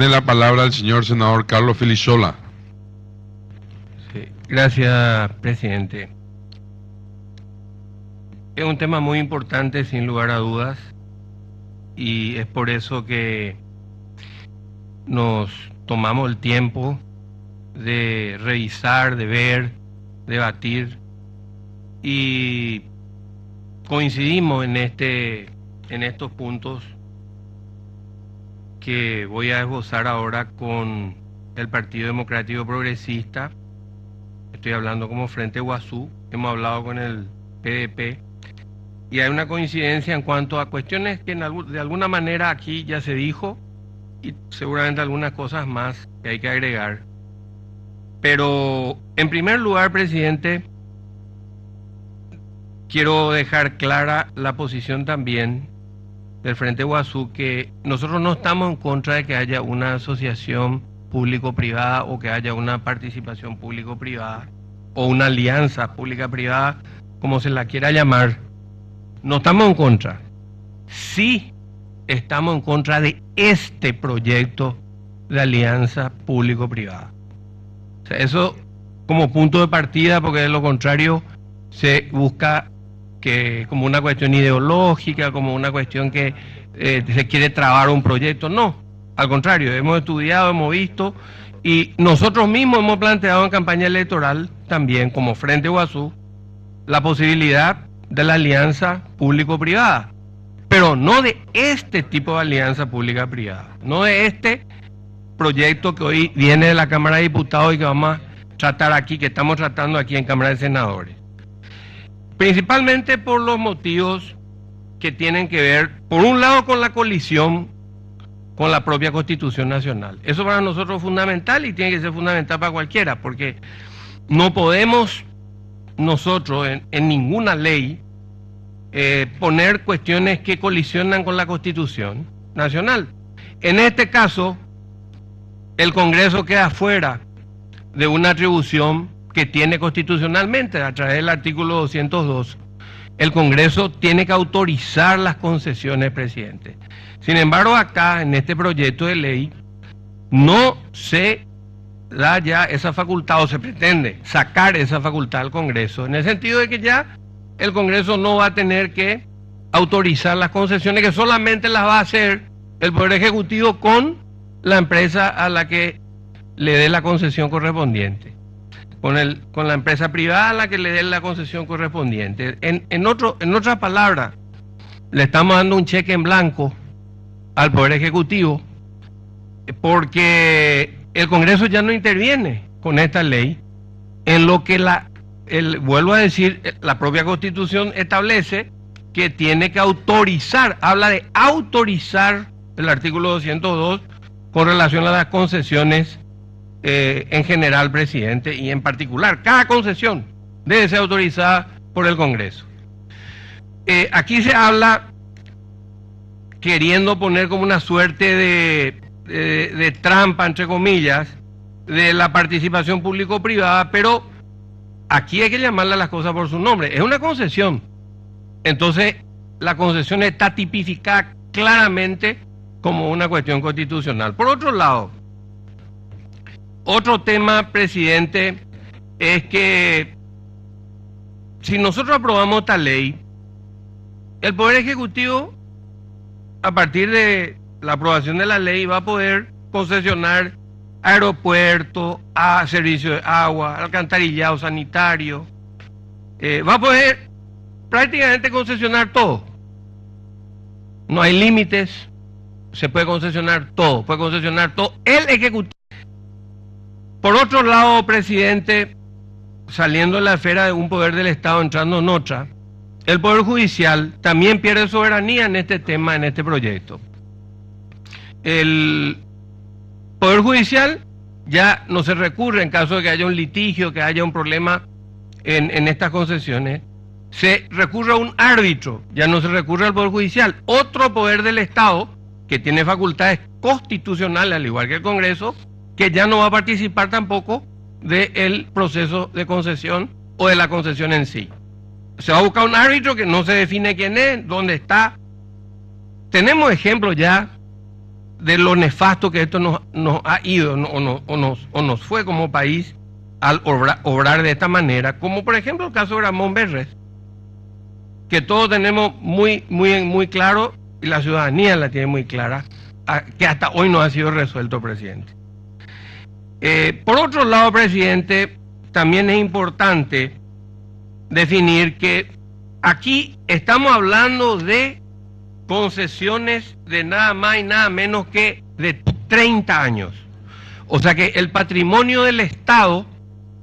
Tiene la palabra el señor senador Carlos Filisola. Sí, gracias, presidente. Es un tema muy importante, sin lugar a dudas, y es por eso que nos tomamos el tiempo de revisar, de ver, debatir, y coincidimos en estos puntos que voy a esbozar ahora con el Partido Democrático Progresista. Estoy hablando como Frente Guazú, hemos hablado con el PDP, y hay una coincidencia en cuanto a cuestiones que de alguna manera aquí ya se dijo, y seguramente algunas cosas más que hay que agregar. Pero en primer lugar, presidente, quiero dejar clara la posición también del Frente Guazú, que nosotros no estamos en contra de que haya una asociación público-privada o que haya una participación público-privada o una alianza pública-privada, como se la quiera llamar. No estamos en contra. Sí estamos en contra de este proyecto de alianza público-privada. O sea, eso como punto de partida, porque de lo contrario se busca que como una cuestión ideológica, como una cuestión que se quiere trabar un proyecto. No, al contrario, hemos estudiado, hemos visto, y nosotros mismos hemos planteado en campaña electoral también, como Frente Guazú, la posibilidad de la alianza público-privada, pero no de este tipo de alianza pública-privada, no de este proyecto que hoy viene de la Cámara de Diputados y que vamos a tratar aquí, que estamos tratando aquí en Cámara de Senadores. Principalmente por los motivos que tienen que ver, por un lado, con la colisión con la propia Constitución Nacional. Eso para nosotros es fundamental y tiene que ser fundamental para cualquiera, porque no podemos nosotros en ninguna ley poner cuestiones que colisionan con la Constitución Nacional. En este caso, el Congreso queda fuera de una atribución que tiene constitucionalmente a través del artículo 202. El Congreso tiene que autorizar las concesiones, presidente. Sin embargo, acá, en este proyecto de ley, no se da ya esa facultad, o se pretende sacar esa facultad al Congreso, en el sentido de que ya el Congreso no va a tener que autorizar las concesiones, que solamente las va a hacer el Poder Ejecutivo con la empresa a la que le dé la concesión correspondiente, con la empresa privada a la que le dé la concesión correspondiente. En otras palabras, le estamos dando un cheque en blanco al Poder Ejecutivo, porque el Congreso ya no interviene con esta ley en lo que vuelvo a decir, la propia Constitución establece que tiene que autorizar, habla de autorizar el artículo 202 con relación a las concesiones en general, presidente, y en particular, cada concesión debe ser autorizada por el Congreso. Aquí se habla, queriendo poner como una suerte de trampa, entre comillas, de la participación público-privada, pero aquí hay que llamarle a las cosas por su nombre. Es una concesión. Entonces, la concesión está tipificada claramente como una cuestión constitucional. Por otro lado, otro tema, presidente, es que si nosotros aprobamos esta ley, el Poder Ejecutivo, a partir de la aprobación de la ley, va a poder concesionar aeropuertos, a servicio de agua, alcantarillado sanitario, va a poder prácticamente concesionar todo. No hay límites, se puede concesionar todo, el Ejecutivo. Por otro lado, presidente, saliendo de la esfera de un poder del Estado, entrando en otra, el Poder Judicial también pierde soberanía en este tema, en este proyecto. El Poder Judicial ya no se recurre en caso de que haya un litigio, que haya un problema en estas concesiones, se recurre a un árbitro, ya no se recurre al Poder Judicial. Otro poder del Estado que tiene facultades constitucionales, al igual que el Congreso, que ya no va a participar tampoco del proceso de concesión o de la concesión en sí. Se va a buscar un árbitro que no se define quién es, dónde está. Tenemos ejemplos ya de lo nefasto que esto nos ha ido o nos fue como país al obrar de esta manera, como por ejemplo el caso de Ramón Berres, que todos tenemos muy claro, y la ciudadanía la tiene muy clara, que hasta hoy no ha sido resuelto, presidente. Por otro lado, presidente, también es importante definir que aquí estamos hablando de concesiones de nada más y nada menos que de 30 años. O sea que el patrimonio del Estado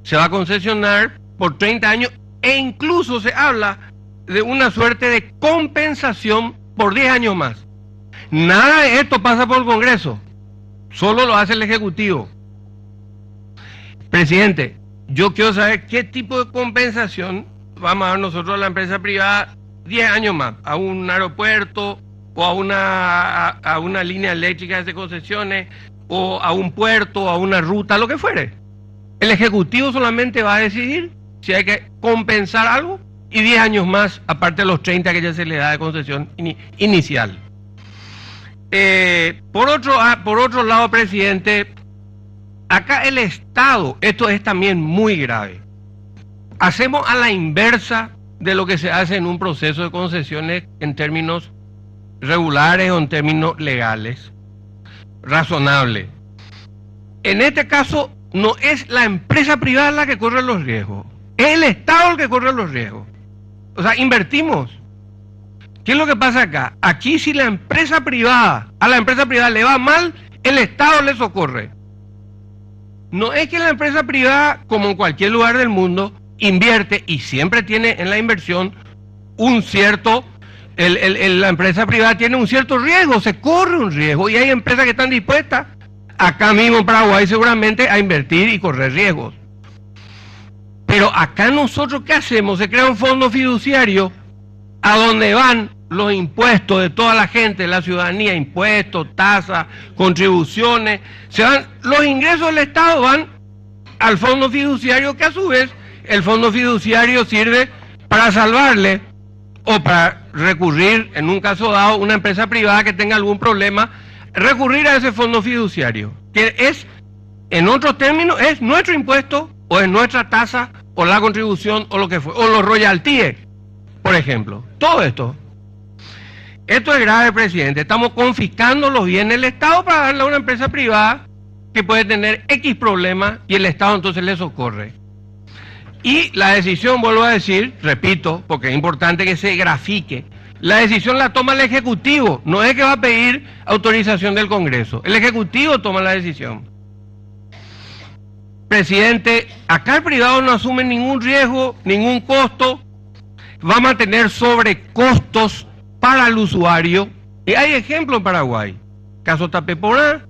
se va a concesionar por 30 años e incluso se habla de una suerte de compensación por 10 años más. Nada de esto pasa por el Congreso, solo lo hace el Ejecutivo. Presidente, yo quiero saber qué tipo de compensación vamos a dar nosotros a la empresa privada 10 años más, a un aeropuerto o a una línea eléctrica de concesiones o a un puerto, a una ruta, lo que fuere. El Ejecutivo solamente va a decidir si hay que compensar algo y 10 años más, aparte de los 30 que ya se le da de concesión inicial. Por otro lado, presidente, acá el Estado, esto es también muy grave. Hacemos a la inversa de lo que se hace en un proceso de concesiones en términos regulares o en términos legales, razonable. En este caso, no es la empresa privada la que corre los riesgos, es el Estado el que corre los riesgos. O sea, invertimos. ¿Qué es lo que pasa acá? Aquí si a la empresa privada le va mal, el Estado le socorre. No es que la empresa privada, como en cualquier lugar del mundo, invierte y siempre tiene en la inversión un cierto, la empresa privada tiene un cierto riesgo, se corre un riesgo y hay empresas que están dispuestas, acá mismo en Paraguay seguramente, a invertir y correr riesgos. Pero acá nosotros, ¿qué hacemos? Se crea un fondo fiduciario a donde van los impuestos de toda la gente, la ciudadanía, impuestos, tasas, contribuciones, los ingresos del Estado van al fondo fiduciario, que a su vez el fondo fiduciario sirve para salvarle o para recurrir, en un caso dado, una empresa privada que tenga algún problema, recurrir a ese fondo fiduciario, que es, en otros términos, es nuestro impuesto o es nuestra tasa o la contribución o lo que fue, o los royalties, por ejemplo. Todo esto. Esto es grave, presidente. Estamos confiscando los bienes del Estado para darle a una empresa privada que puede tener X problemas y el Estado entonces le socorre. Y la decisión, vuelvo a decir, repito, porque es importante que se grafique, la decisión la toma el Ejecutivo, no es que va a pedir autorización del Congreso, el Ejecutivo toma la decisión. Presidente, acá el privado no asume ningún riesgo, ningún costo, vamos a tener sobrecostos para el usuario, y hay ejemplos en Paraguay, caso Tapeporá,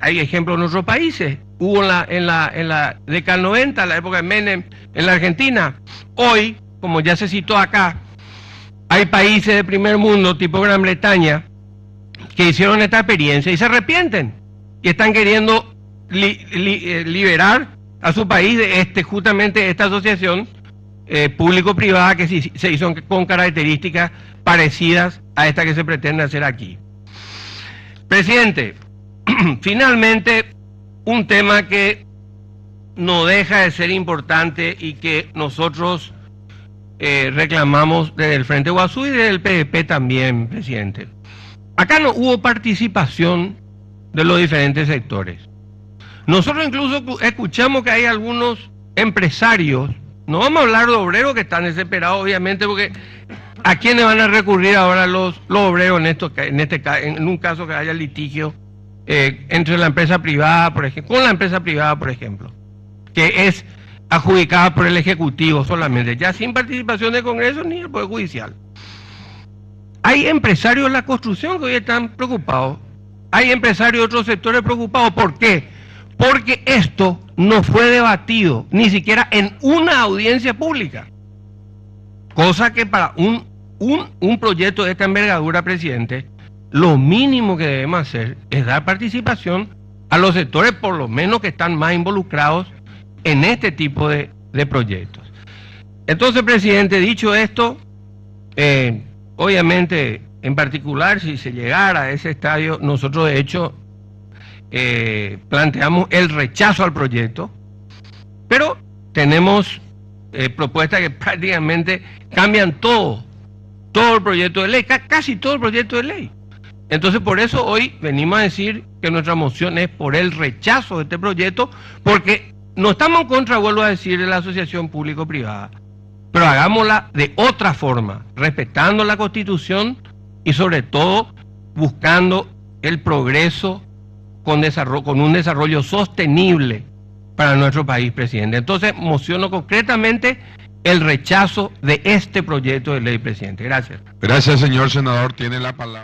hay ejemplos en otros países, hubo en la década del 90, la época de Menem, en la Argentina. Hoy, como ya se citó acá, hay países de primer mundo, tipo Gran Bretaña, que hicieron esta experiencia y se arrepienten, y están queriendo liberar a su país de justamente esta asociación público-privada que se hizo con características parecidas a esta que se pretende hacer aquí. Presidente, finalmente, un tema que no deja de ser importante y que nosotros reclamamos desde el Frente Guazú y desde el PDP también, presidente. Acá no hubo participación de los diferentes sectores. Nosotros incluso escuchamos que hay algunos empresarios, no vamos a hablar de obreros que están desesperados, obviamente, porque ¿a quiénes van a recurrir ahora los obreros en un caso que haya litigio entre la empresa privada, por ejemplo, con la empresa privada, por ejemplo, que es adjudicada por el Ejecutivo solamente, ya sin participación del Congreso ni del Poder Judicial? Hay empresarios de la construcción que hoy están preocupados, hay empresarios de otros sectores preocupados. ¿Por qué? Porque esto no fue debatido ni siquiera en una audiencia pública, cosa que para un proyecto de esta envergadura, presidente, lo mínimo que debemos hacer es dar participación a los sectores, por lo menos que están más involucrados en este tipo de proyectos. Entonces, presidente, dicho esto, obviamente En particular, si se llegara a ese estadio, nosotros de hecho planteamos el rechazo al proyecto, pero tenemos propuestas que prácticamente cambian todo el proyecto de ley, casi todo el proyecto de ley. Entonces, por eso hoy venimos a decir que nuestra moción es por el rechazo de este proyecto, porque no estamos en contra, vuelvo a decir, de la asociación público-privada, pero hagámosla de otra forma, respetando la Constitución y sobre todo buscando el progreso con un desarrollo sostenible para nuestro país, presidente. Entonces, mociono concretamente el rechazo de este proyecto de ley, presidente. Gracias. Gracias, señor senador. Tiene la palabra.